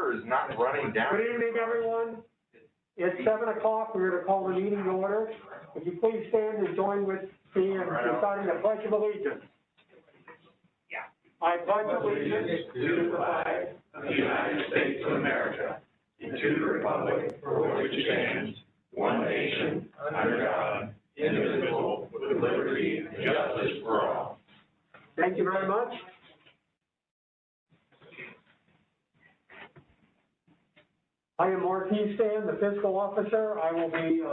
timer is not running down. Good evening, everyone. It's 7 o'clock. We're going to call the meeting to order. Would you please stand and join with me in reciting the Pledge of Allegiance? I pledge allegiance to the flag of the United States of America and to the republic for which it stands, one nation, under God, indivisible, with liberty and justice for all. Thank you very much. I am Mark Easton, the fiscal officer. I will be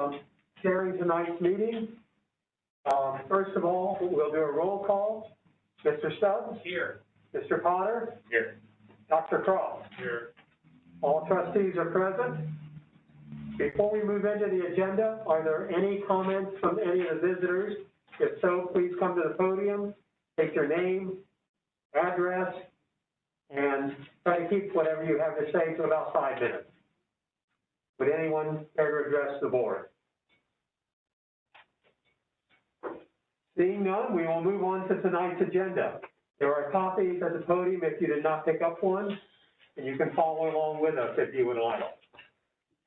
chairing tonight's meeting. First of all, we'll do a roll call. Mr. Stubbs? Here. Mr. Potter? Here. Dr. Cross? Here. All trustees are present. Before we move into the agenda, are there any comments from any of the visitors? If so, please come to the podium, take your name, address, and try to keep whatever you have to say to about 5 minutes. Would anyone care to address the board? Seeing none, we will move on to tonight's agenda. There are copies at the podium if you did not pick up one, and you can follow along with us if you would like.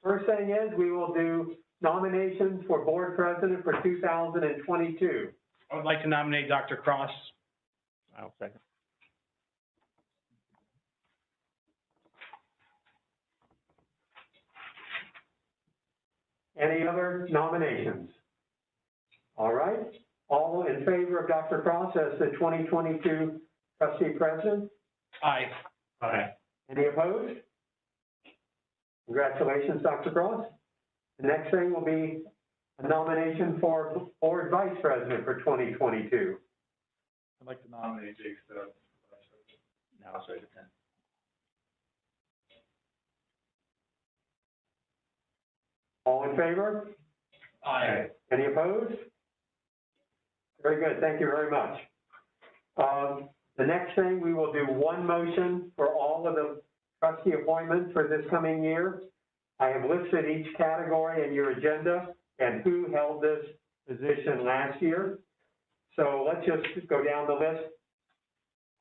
First thing is, we will do nominations for board president for 2022. I would like to nominate Dr. Cross. I'll second. Any other nominations? All right. All in favor of Dr. Cross as the 2022 trustee president? Aye. Aye. Any opposed? Congratulations, Dr. Cross. The next thing will be a nomination for board vice president for 2022. I'd like to nominate Jake Stubbs for vice president. Now I'll second that. All in favor? Aye. Any opposed? Very good, thank you very much. The next thing, we will do one motion for all of the trustee appointments for this coming year. I have listed each category in your agenda and who held this position last year. So let's just go down the list.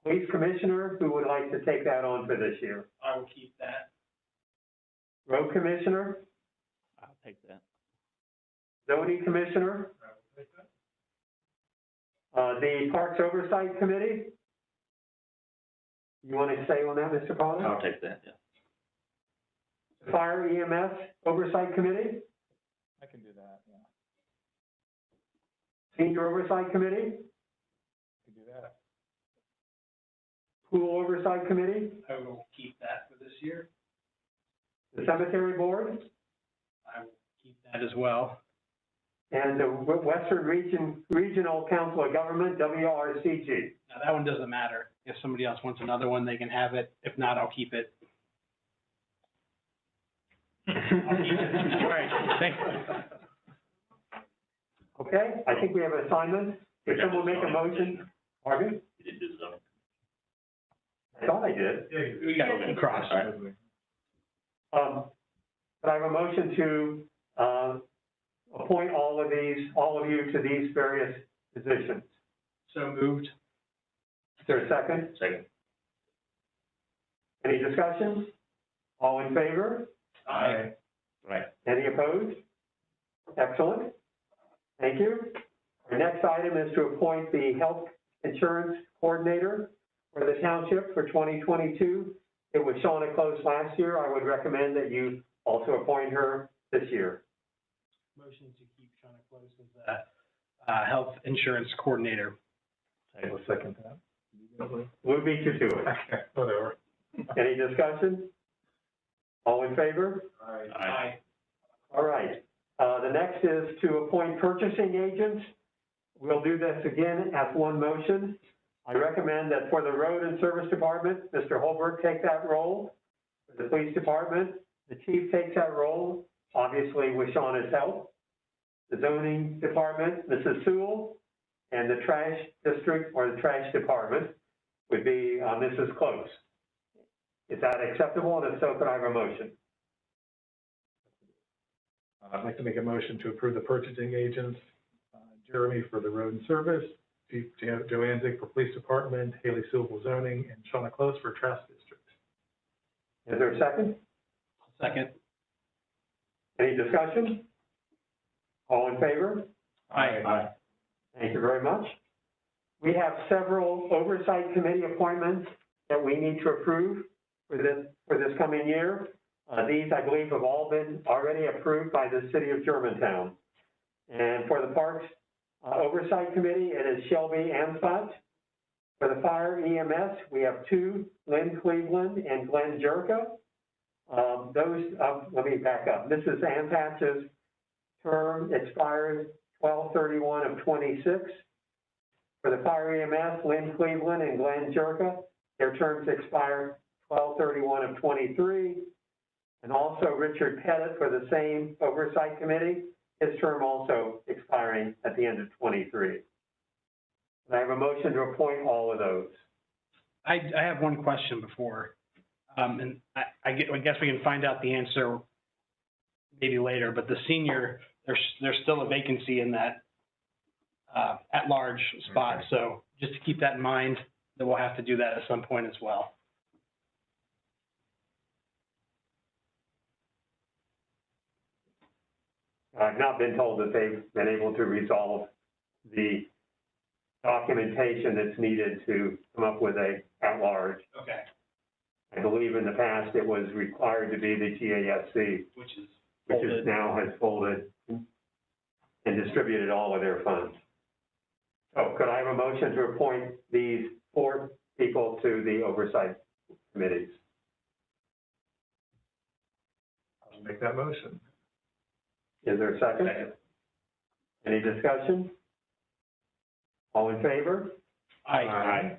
Police commissioner, who would like to take that on for this year? I will keep that. Road commissioner, I'll take that. zoning commissioner, I will take that. the Parks Oversight Committee. You want to say on that, Mr. Pollard? I'll take that, yeah. Fire EMS Oversight Committee, I can do that, yeah. Senior Oversight Committee, I can do that. Pool Oversight Committee, I will keep that for this year. the Cemetery Board, I will keep that as well. and the Western Regional Council of Government, WRCG. Now, that one doesn't matter. If somebody else wants another one, they can have it. If not, I'll keep it. All right, thank you. Okay, I think we have assignments. If someone make a motion, pardon? You did do zoning. I thought I did. Yeah, We got to cross. But I have a motion to, appoint all of you to these various positions. So moved. Is there a second? Second. Any discussion? All in favor? Aye. Right. Any opposed? Excellent. Thank you. The next item is to appoint the health insurance coordinator for the township for 2022. It was Shauna Close last year. I would recommend that you also appoint her this year. Motion to keep Shauna Close as the health insurance coordinator. I will second that. We'll beat you to it. Okay, whatever. Any discussion? All in favor? Aye. All right. The next is to appoint purchasing agents. We'll do this again as one motion. I recommend that for the road and service department, Mr. Holbrook take that role. For the police department, the chief takes that role, obviously with Shauna's help. The zoning department, Mrs. Sewell, and the trash district or the trash department would be Mrs. Close. Is that acceptable? And if so, could I have a motion? I'd like to make a motion to approve the purchasing agents, Jeremy for the road and service, Chief Joanne Zick for police department, Haley Sewell zoning, and Shauna Close for trash district. Is there a second? Second. Any discussion? All in favor? Aye. Thank you very much. We have several oversight committee appointments that we need to approve for this coming year. These, I believe, have all been already approved by the city of Germantown. And for the Parks Oversight Committee, it is Shelby Anstott. For the Fire EMS, we have two, Lynn Cleveland and Glenn Jerka. Let me back up. Mrs. Anpatch's term expires 12/31 of 26. For the Fire EMS, Lynn Cleveland and Glenn Jerka, their terms expire 12/31 of 23. And also Richard Pettit for the same Oversight Committee, his term also expiring at the end of 23. And I have a motion to appoint all of those. I have one question before, and I guess we can find out the answer maybe later, but the senior, there's still a vacancy in that at-large spot, Okay. so just to keep that in mind, that we'll have to do that at some point as well. I've not been told that they've been able to resolve the documentation that's needed to come up with a at-large. Okay. I believe in the past it was required to be the GASC, Which is which folded. is now has folded and distributed all of their funds. So could I have a motion to appoint these 4 people to the oversight committees? I'll make that motion. Is there a second? Any discussion? All in favor? Aye.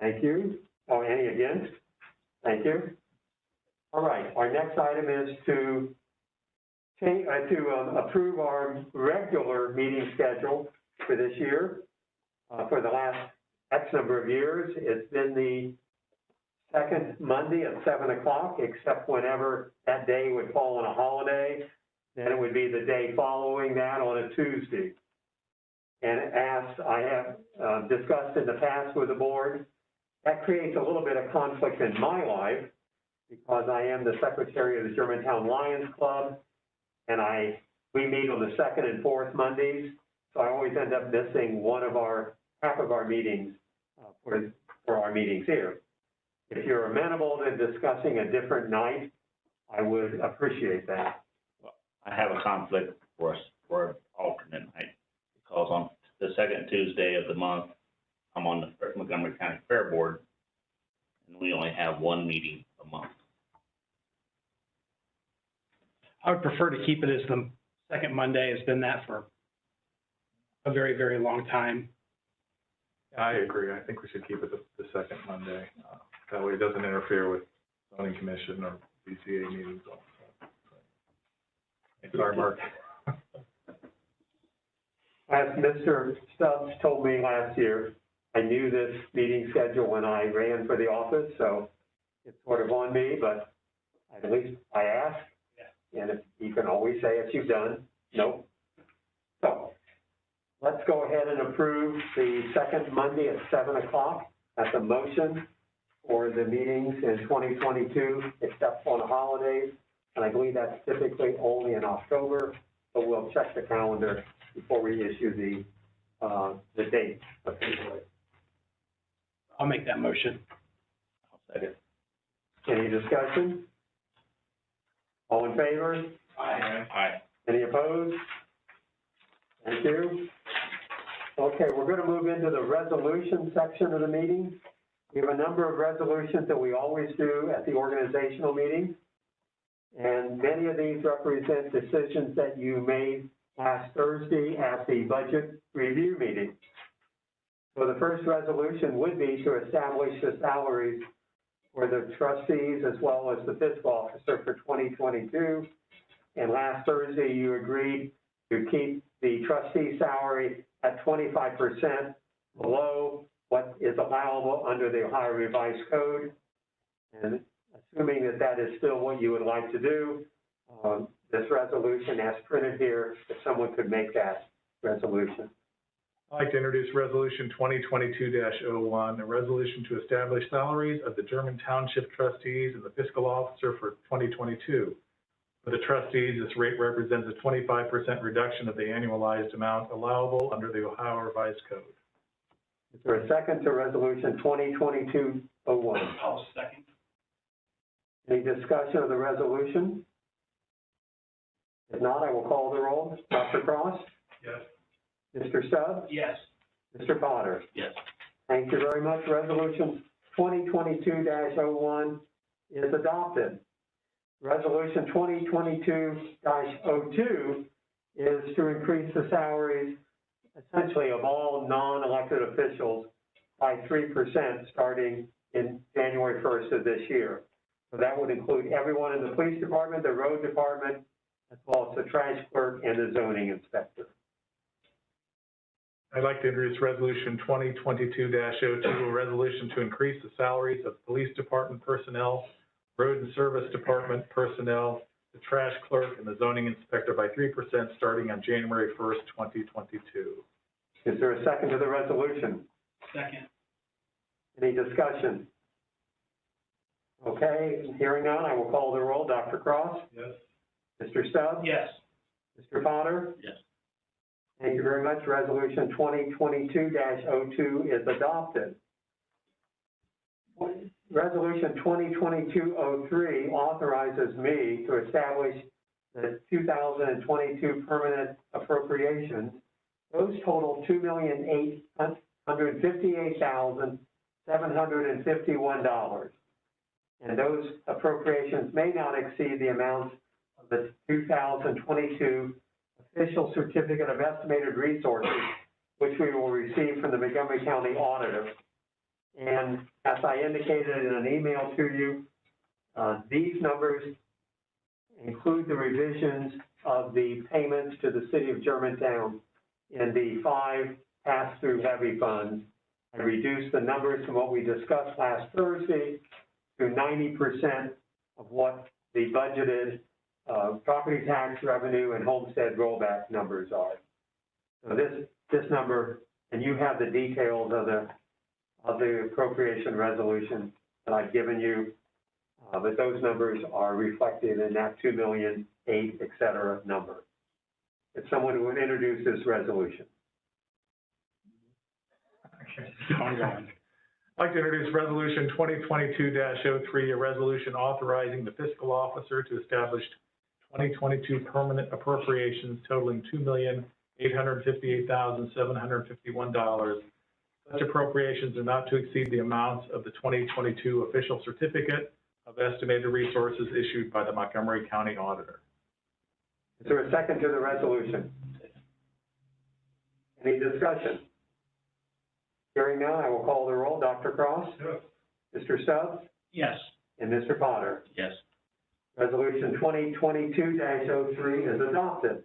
Thank you. Oh, any against? Thank you. All right, our next item is to approve our regular meeting schedule for this year. For the last X number of years, it's been the second Monday at 7 o'clock, except whenever that day would fall on a holiday, then it would be the day following that on a Tuesday. And as I have discussed in the past with the board, that creates a little bit of conflict in my life because I am the secretary of the Germantown Lions Club, and we meet on the second and fourth Mondays, so I always end up missing half of our meetings for our meetings here. If you're amenable to discussing a different night, I would appreciate that. I have a conflict for alternate night, because on the second Tuesday of the month, I'm on the Montgomery County Fair Board, and we only have one meeting a month. I would prefer to keep it as the second Monday. It's been that for a very, very long time. I agree. I think we should keep it the second Monday. That way it doesn't interfere with zoning commission or BCA meetings also. Sorry, Mark. As Mr. Stubbs told me last year, I knew this meeting schedule when I ran for the office, so it's sort of on me, but at least I asked. And if you can always say, if you've done, nope. So let's go ahead and approve the second Monday at 7 o'clock. That's a motion for the meetings in 2022, except on holidays. And I believe that's typically only in October, but we'll check the calendar before we issue the date officially. I'll make that motion. I'll second. Any discussion? All in favor? Aye. Any opposed? Thank you. Okay, we're going to move into the resolution section of the meeting. We have a number of resolutions that we always do at the organizational meeting. And many of these represent decisions that you made last Thursday at the budget review meeting. So the first resolution would be to establish the salaries for the trustees as well as the fiscal officer for 2022. And last Thursday, you agreed to keep the trustee salary at 25% below what is allowable under the Ohio Revised Code. And assuming that that is still what you would like to do, this resolution as printed here, if someone could make that resolution. I'd like to introduce Resolution 2022-01, a resolution to establish salaries of the German Township trustees and the fiscal officer for 2022. For the trustees, this rate represents a 25% reduction of the annualized amount allowable under the Ohio Revised Code. Is there a second to Resolution 2022-01? I'll second. Any discussion of the resolution? If not, I will call the roll. Dr. Cross? Yes. Mr. Stubbs? Yes. Mr. Potter? Yes. Thank you very much. Resolution 2022-01 is adopted. Resolution 2022-02 is to increase the salaries essentially of all non-elected officials by 3% starting in January 1st of this year. So that would include everyone in the police department, the road department, as well as the trash clerk and the zoning inspector. I'd like to introduce Resolution 2022-02, a resolution to increase the salaries of police department personnel, road and service department personnel, the trash clerk, and the zoning inspector by 3% starting on January 1st, 2022. Is there a second to the resolution? Second. Any discussion? Okay, hearing none, I will call the roll. Dr. Cross? Yes. Mr. Stubbs? Yes. Mr. Potter? Yes. Thank you very much. Resolution 2022-02 is adopted. Resolution 2022-03 authorizes me to establish the 2022 permanent appropriations. Those total $2,858,751. And those appropriations may not exceed the amounts of the 2022 official certificate of estimated resources, which we will receive from the Montgomery County Auditor. And as I indicated in an email to you, these numbers include the revisions of the payments to the city of Germantown in the 5 pass-through levy funds. I reduced the numbers from what we discussed last Thursday to 90% of what the budgeted property tax revenue and homestead rollback numbers are. So this number, and you have the details of the appropriation resolution that I've given you, but those numbers are reflected in that 2,000,008, et cetera, number. If someone would introduce this resolution. Ongoing. I'd like to introduce Resolution 2022-03, a resolution authorizing the fiscal officer to establish 2022 permanent appropriations totaling $2,858,751. Such appropriations are not to exceed the amounts of the 2022 official certificate of estimated resources issued by the Montgomery County Auditor. Is there a second to the resolution? Any discussion? Hearing none, I will call the roll. Dr. Cross? Yes. Mr. Stubbs? Yes. And Mr. Potter? Yes. Resolution 2022-03 is adopted.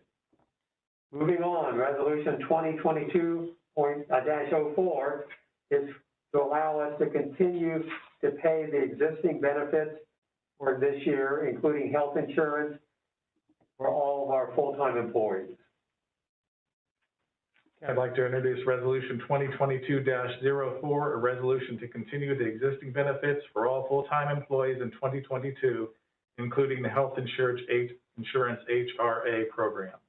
Moving on, Resolution 2022-04 is to allow us to continue to pay the existing benefits for this year, including health insurance for all of our full-time employees. I'd like to introduce Resolution 2022-04, a resolution to continue the existing benefits for all full-time employees in 2022, including the health insurance HRA program.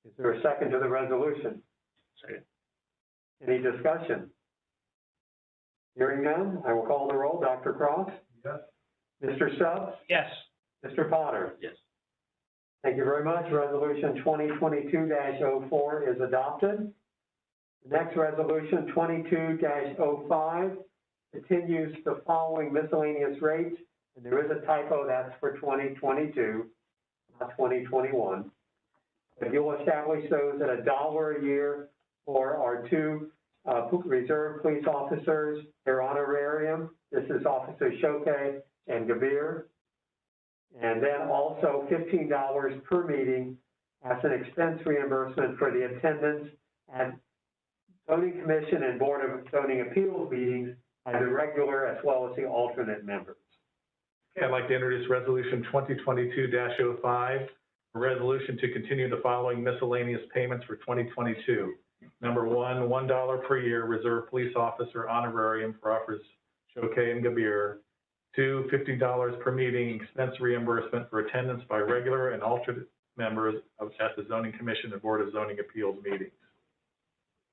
Is there a second to the resolution? Second. Any discussion? Hearing none, I will call the roll. Dr. Cross? Yes. Mr. Stubbs? Yes. Mr. Potter? Yes. Thank you very much. Resolution 2022-04 is adopted. The next resolution, 22-05, continues the following miscellaneous rates, and there is a typo, that's for 2022, not 2021. But you'll establish those at $1 a year for our 2 reserve police officers, their honorarium. This is Officer Shoke and Gabir. And then also $15 per meeting as an expense reimbursement for the attendance at Zoning Commission and Board of Zoning Appeals meetings, either regular as well as the alternate members. Okay, I'd like to introduce Resolution 2022-05, a resolution to continue the following miscellaneous payments for 2022. Number one, $1 per year Reserve Police Officer Honorarium for Officers Choquet and Gabir. Two, $50 per meeting expense reimbursement for attendance by regular and alternate members at the Zoning Commission and Board of Zoning Appeals meetings.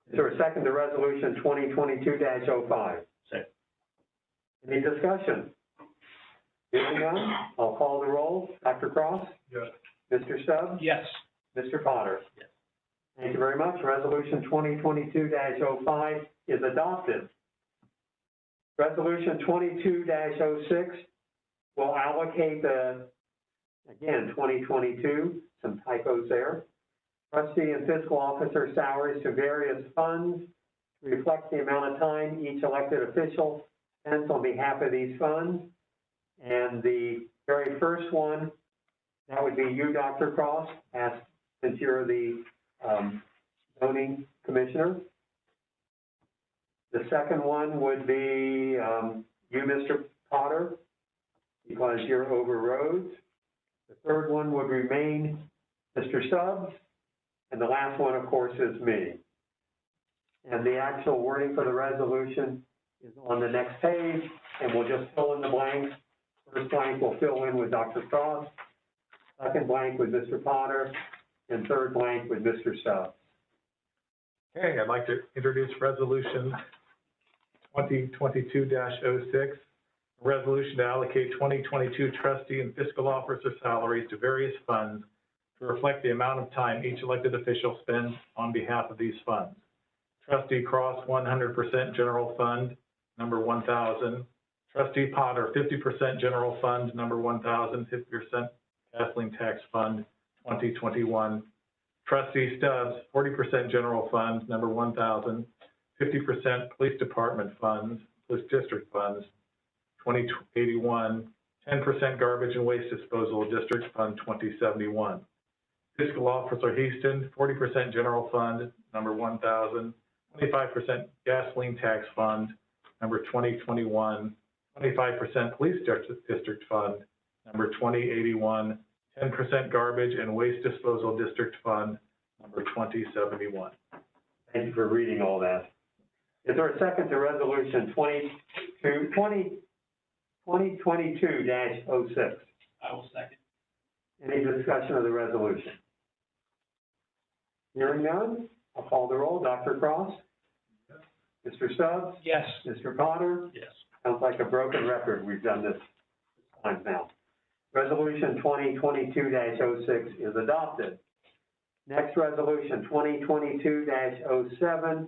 Is there a second to resolution 2022-05? Second. Any discussion? Hearing none, I'll call the roll. Dr. Cross? Yes. Mr. Stubbs? Yes. Mr. Potter? Yes. Thank you very much. Resolution 2022-05 is adopted. Resolution 22-06 will allocate again, 2022, some typos there, trustee and fiscal officer salaries to various funds to reflect the amount of time each elected official spends on behalf of these funds. And the very first one, that would be you, Dr. Cross, since you're the zoning commissioner. The second one would be you, Mr. Potter, because you're over roads. The third one would remain Mr. Stubbs. And the last one, of course, is me. And the actual wording for the resolution is on the next page, and we'll just fill in the blanks. First blank we'll fill in with Dr. Cross, second blank with Mr. Potter, and third blank with Mr. Stubbs. Okay, I'd like to introduce Resolution 2022-06, a resolution to allocate 2022 trustee and fiscal officer salaries to various funds to reflect the amount of time each elected official spends on behalf of these funds. Trustee Cross, 100% general fund, number 1,000. Trustee Potter, 50% general fund, number 1,000, 50% gasoline tax fund, 2021. Trustee Stubbs, 40% general fund, number 1,000, 50% police department funds, police district funds, 2081, 10% garbage and waste disposal district fund, 2071. Fiscal officer Houston, 40% general fund, number 1,000, 25% gasoline tax fund, number 2021, 25% police district fund, number 2081, 10% garbage and waste disposal district fund, number 2071. Thank you for reading all that. Is there a second to resolution 2022-06? I will second. Any discussion of the resolution? Hearing none, I'll call the roll. Dr. Cross? Mr. Stubbs? Yes. Mr. Potter? Yes. Sounds like a broken record. We've done this times now. Resolution 2022-06 is adopted. Next resolution, 2022-07,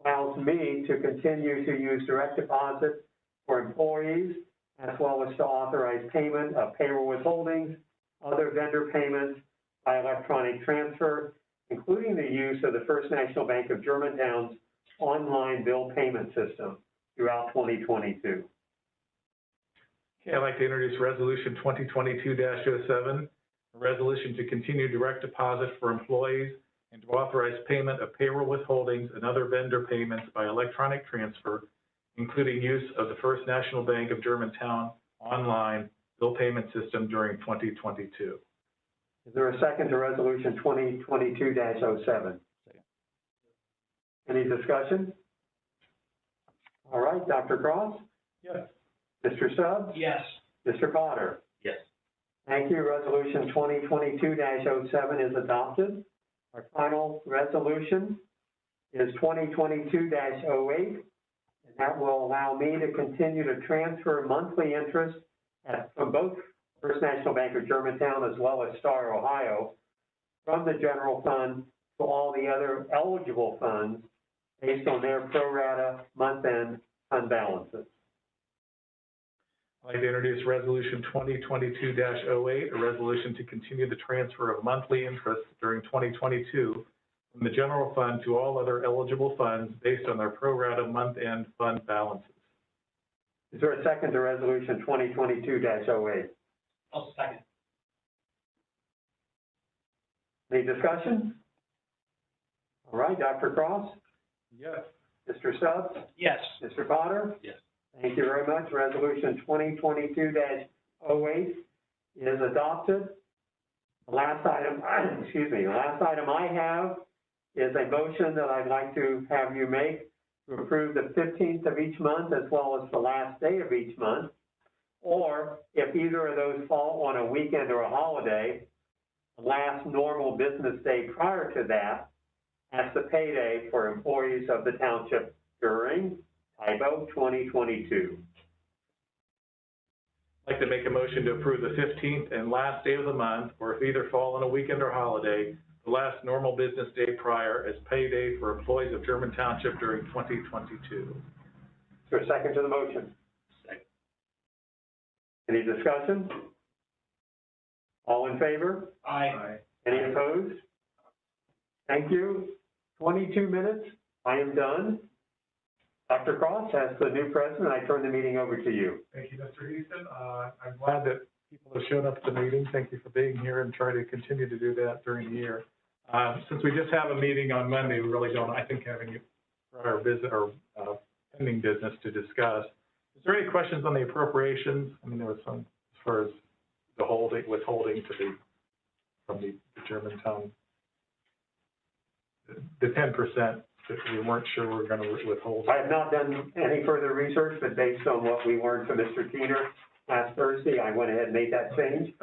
allows me to continue to use direct deposit for employees, as well as to authorize payment of payroll withholdings, other vendor payments by electronic transfer, including the use of the First National Bank of Germantown's online bill payment system throughout 2022. Okay, I'd like to introduce Resolution 2022-07, a resolution to continue direct deposit for employees and to authorize payment of payroll withholdings and other vendor payments by electronic transfer, including use of the First National Bank of Germantown online bill payment system during 2022. Is there a second to resolution 2022-07? Second. Any discussion? All right, Dr. Cross? Yes. Mr. Stubbs? Yes. Mr. Potter? Yes. Thank you. Resolution 2022-07 is adopted. Our final resolution is 2022-08, and that will allow me to continue to transfer monthly interest from both First National Bank of Germantown as well as Star Ohio from the general fund to all the other eligible funds based on their pro rata month-end fund balances. I'd like to introduce Resolution 2022-08, a resolution to continue the transfer of monthly interest during 2022 from the general fund to all other eligible funds based on their pro rata month-end fund balances. Is there a second to resolution 2022-08? I'll second. Any discussion? All right, Dr. Cross? Yes. Mr. Stubbs? Yes. Mr. Potter? Yes. Thank you very much. Resolution 2022-08 is adopted. The last item, excuse me, the last item I have is a motion that I'd like to have you make to approve the 15th of each month as well as the last day of each month. Or if either of those fall on a weekend or a holiday, the last normal business day prior to that as the payday for employees of the township during typo 2022. I'd like to make a motion to approve the 15th and last day of the month, or if either fall on a weekend or holiday, the last normal business day prior as payday for employees of German Township during 2022. Is there a second to the motion? Second. Any discussion? All in favor? Aye. Any opposed? Thank you. 22 minutes. I am done. Dr. Cross, as the new president, I turn the meeting over to you. Thank you, Mr. Easton. I'm glad that people have shown up at the meeting. Thank you for being here and try to continue to do that during the year. Since we just have a meeting on Monday, we really don't, I think, have any prior visit or pending business to discuss. Is there any questions on the appropriations? I mean, there was some as far as the withholding from the Germantown, the 10% that we weren't sure we were going to withhold. I have not done any further research, but based on what we learned from Mr. Keener last Thursday, I went ahead and made that change.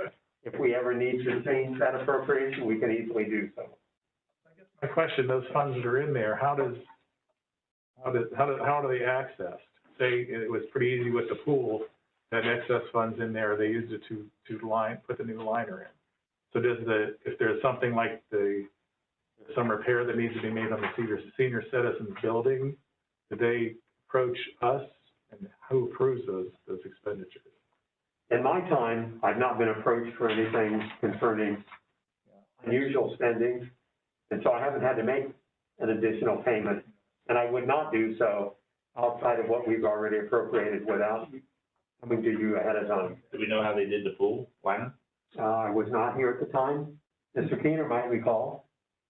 If we ever need to change that appropriation, we can easily do so. My question, those funds that are in there, how are they accessed? Say it was pretty easy with the pool, that excess funds in there, they used it to put the new liner in. So if there's something like some repair that needs to be made on the senior citizens building, do they approach us, and who approves those expenditures? In my time, I've not been approached for anything concerning unusual spending, and so I haven't had to make an additional payment, and I would not do so outside of what we've already appropriated without coming to you ahead of time. Do we know how they did the pool liner? I was not here at the time. Mr. Keener might recall.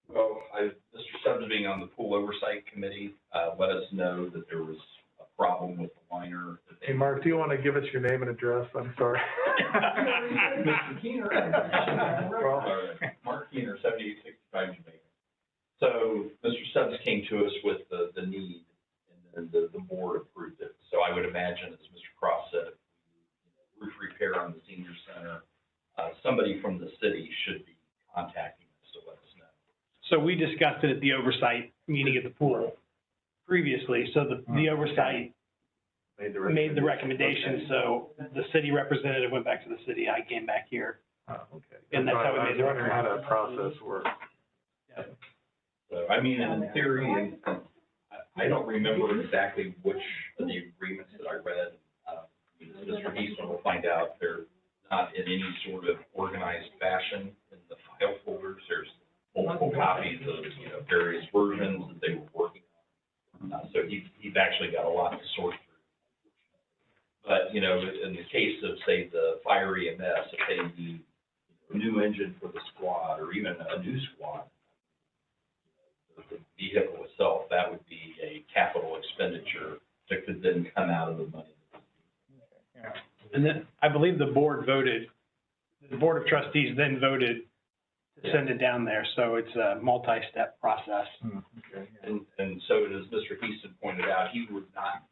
Well, Mr. Stubbs being on the pool oversight committee, let us know that there was a problem with the liner. Hey, Mark, do you want to give us your name and address? I'm sorry. Mr. Keener. Mark Keener, 7865 Jamaica. So Mr. Stubbs came to us with the need, and then the board approved it. So I would imagine, as Mr. Cross said, roof repair on the senior center, somebody from the city should be contacting us to let us know. So we discussed it at the oversight meeting at the pool previously. So the oversight made the recommendation. So the city representative went back to the city. I came back here. Oh, okay. And that's how we made the recommendation. How that process works. Yeah. So, I mean, in theory, and I don't remember exactly which of the agreements that I read. Mr. Eastman will find out they're not in any sort of organized fashion in the file folders. There's multiple copies of various versions that they were working on. So he's actually got a lot to sort through. But, in the case of, say, the fire EMS, if they need a new engine for the squad or even a new squad, the vehicle itself, that would be a capital expenditure that could then come out of the money. Yeah. And then I believe the board of trustees then voted to send it down there. So it's a multi-step process. Okay. Yeah. And so as Mr. Houston pointed out, he would not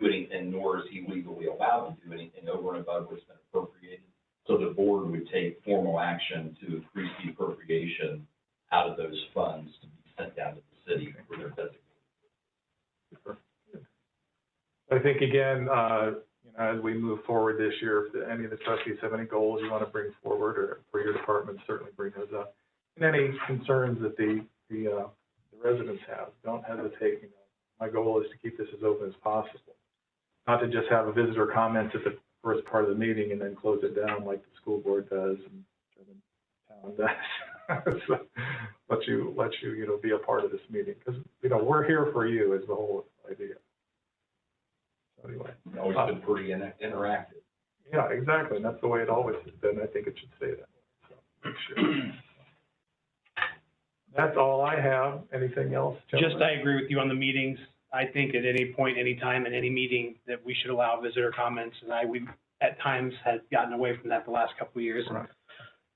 do anything, nor is he legally allowed to do anything over and above what's been appropriated. So the board would take formal action to increase the appropriation out of those funds to be sent down to the city for their designated. Super. I think, again, as we move forward this year, if any of the trustees have any goals you want to bring forward, or for your department, certainly bring those up. And any concerns that the residents have, don't hesitate. My goal is to keep this as open as possible, not to just have a visitor comments at the first part of the meeting and then close it down like the school board does and German Town does. So let you be a part of this meeting, because we're here for you is the whole idea. So anyway, It's always been pretty interactive. yeah, exactly, and that's the way it always has been. I think it should stay that way. So sure. That's all I have. Anything else, gentlemen? I agree with you on the meetings. I think at any point, any time, in any meeting, that we should allow visitor comments. And we at times had gotten away from that the last couple of years. Right.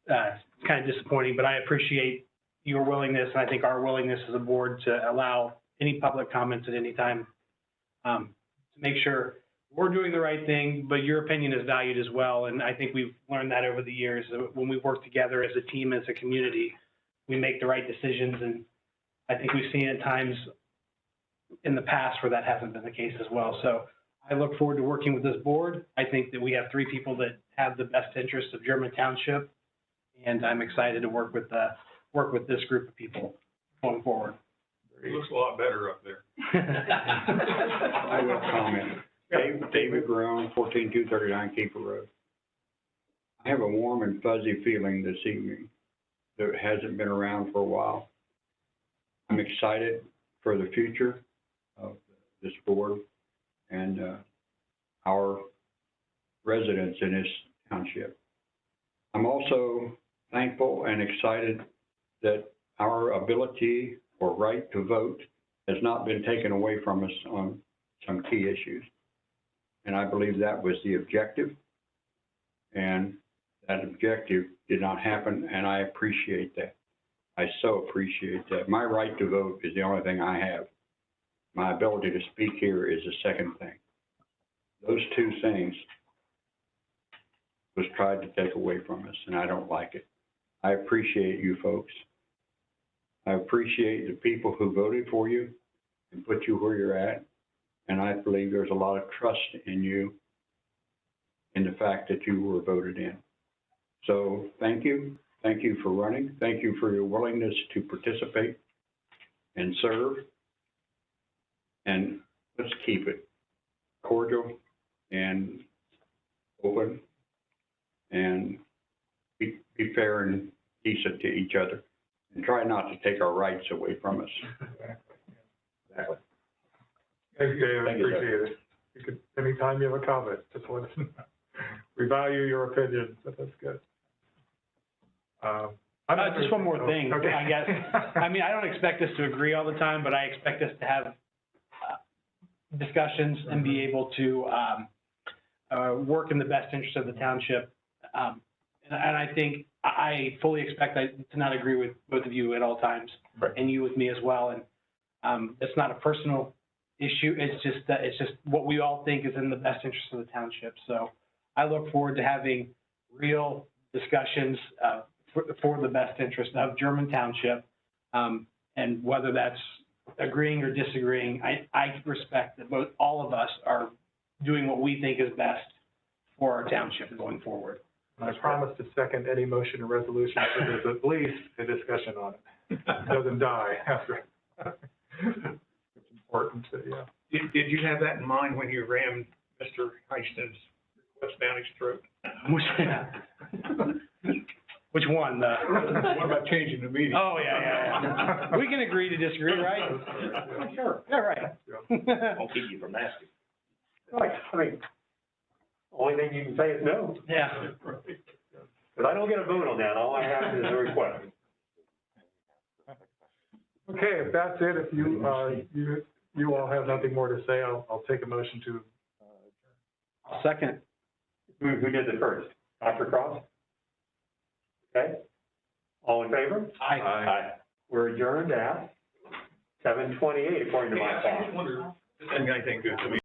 It's kind of disappointing, but I appreciate, your willingness, and I think our willingness as a board to allow any public comments at any time, to make sure we're doing the right thing, but your opinion is valued as well. And I think we've learned that over the years. When we work together as a team, as a community, we make the right decisions. And I think we've seen at times in the past where that hasn't been the case as well. So I look forward to working with this board. I think that we have three people that have the best interest of German Township, and I'm excited to work with this group of people going forward. It looks a lot better up there. I will comment. David Brown, 14239 Keeper Road. I have a warm and fuzzy feeling this evening that hasn't been around for a while. I'm excited for the future of this board and our residents in this township. I'm also thankful and excited that our ability or right to vote has not been taken away from us on some key issues. And I believe that was the objective, and that objective did not happen, and I appreciate that. I so appreciate that. My right to vote is the only thing I have. My ability to speak here is the second thing. Those two things was tried to take away from us, and I don't like it. I appreciate you folks. I appreciate the people who voted for you and put you where you're at. And I believe there's a lot of trust in you, in the fact that you were voted in. So thank you. Thank you for running. Thank you for your willingness to participate and serve. And let's keep it cordial and open and be fair and decent to each other. And try not to take our rights away from us. Exactly. Thanks, Dave, Thank you, sir. appreciate it. You could, anytime you have a comment, just let us know. We value your opinion, so that's good. Just one more thing, Okay. I guess. I mean, I don't expect us to agree all the time, but I expect us to have discussions and be able to work in the best interest of the township. And I think I fully expect to not agree with both of you at all times, Right. and you with me as well. And it's not a personal issue. It's just what we all think is in the best interest of the township. So I look forward to having real discussions for the best interest of German Township. And whether that's agreeing or disagreeing, I respect that all of us are doing what we think is best for our township going forward. I promise to second any motion or resolution, so there's at least a discussion on it. It doesn't die after. It's important to, yeah. Did you have that in mind when you rammed Mr. Heiston's request down his throat? Which one? What about changing the meeting? Oh, yeah. We can agree to disagree, right? Sure. Yeah, right. Won't keep you from asking. Right, I mean, only thing you can say is no, Yeah. because I don't get a vote on that, all I have is a request. Okay, if that's it, if you all have nothing more to say, I'll take a motion to, Second. Who did the first? Dr. Cross? Okay, all in favor? Aye. We're adjourned at 7:28 according to my clock. I just wonder, if anything good to me.